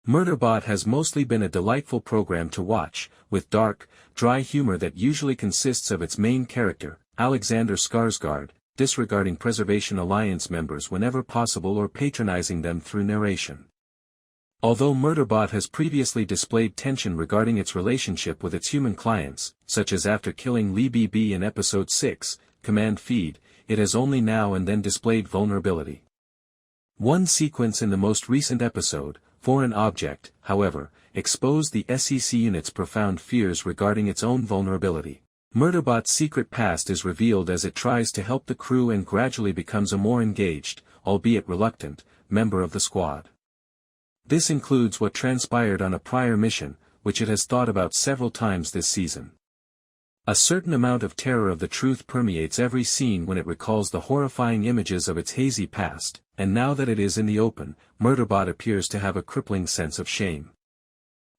Murderbot has mostly been a delightful program to watch, with dark, dry humor that usually consists of its main character, Alexander Skarsgård, disregarding Preservation Alliance members whenever possible or patronizing them through narration. Although Murderbot has previously displayed tension regarding its relationship with its human clients, such as after killing Leebeebee in Episode 6, Command Feed, it has only now and then displayed vulnerability. One sequence in the most recent episode, Foreign Object, however, exposed the SecUnit's profound fears regarding its own vulnerability. Murderbot's secret past is revealed as it tries to help the crew and gradually becomes a more engaged, albeit reluctant, member of the squad. This includes what transpired on a prior mission, which it has thought about several times this season. A certain amount of terror of the truth permeates every scene when it recalls the horrifying images of its hazy past, and now that it is in the open, Murderbot appears to have a crippling sense of shame.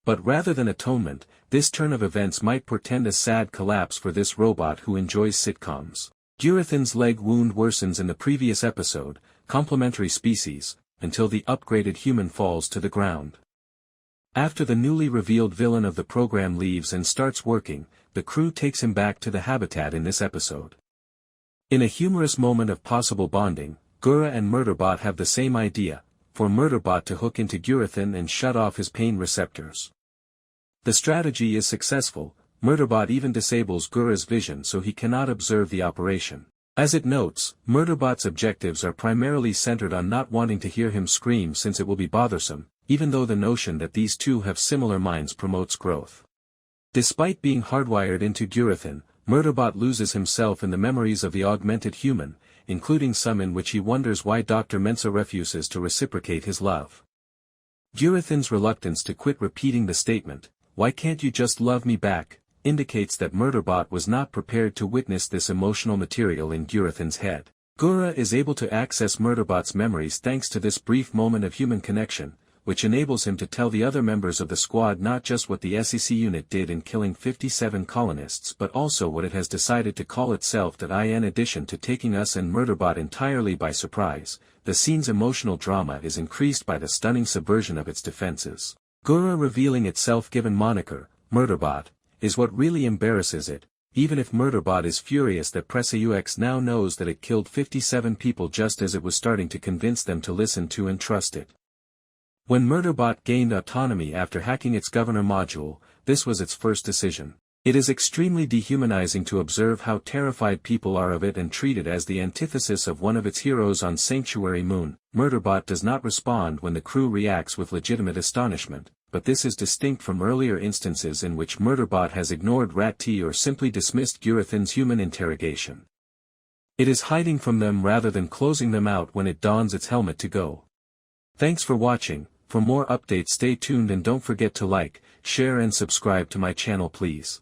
But rather than atonement, this turn of events might portend a sad collapse for this robot who enjoys sitcoms. Gurathan's leg wound worsens in the previous episode, complementary species, until the upgraded human falls to the ground. After the newly revealed villain of the program leaves and starts working, the crew takes him back to the habitat in this episode. In a humorous moment of possible bonding, Gura and Murderbot have the same idea, for Murderbot to hook into Gurathan and shut off his pain receptors. The strategy is successful. Murderbot even disables Gura's vision so he cannot observe the operation. As it notes, Murderbot's objectives are primarily centered on not wanting to hear him scream since it will be bothersome, even though the notion that these two have similar minds promotes growth. Despite being hardwired into Gurathan, Murderbot loses himself in the memories of the augmented human, including some in which he wonders why Dr. Mensah refuses to reciprocate his love. Gurathan's reluctance to quit repeating the statement, "Why can't you just love me back?" indicates that Murderbot was not prepared to witness this emotional material in Gurathan's head. Gura is able to access Murderbot's memories thanks to this brief moment of human connection, which enables him to tell the other members of the squad not just what the SecUnit did in killing 57 colonists but also what it has decided to call itself. That in addition to taking us and Murderbot entirely by surprise, the scene's emotional drama is increased by the stunning subversion of its defenses. Gura revealing its self-given moniker, Murderbot, is what really embarrasses it, even if Murderbot is furious that Preseux now knows that it killed 57 people just as it was starting to convince them to listen to and trust it. When Murderbot gained autonomy after hacking its governor module, this was its first decision. It is extremely dehumanizing to observe how terrified people are of it and treat it as the antithesis of one of its heroes on Sanctuary Moon. Murderbot does not respond when the crew reacts with legitimate astonishment, but this is distinct from earlier instances in which Murderbot has ignored Rat-T or simply dismissed Gurathan's human interrogation. It is hiding from them rather than closing them out when it dons its helmet to go. Thanks for watching. For more updates stay tuned and don't forget to like, share and subscribe to my channel please.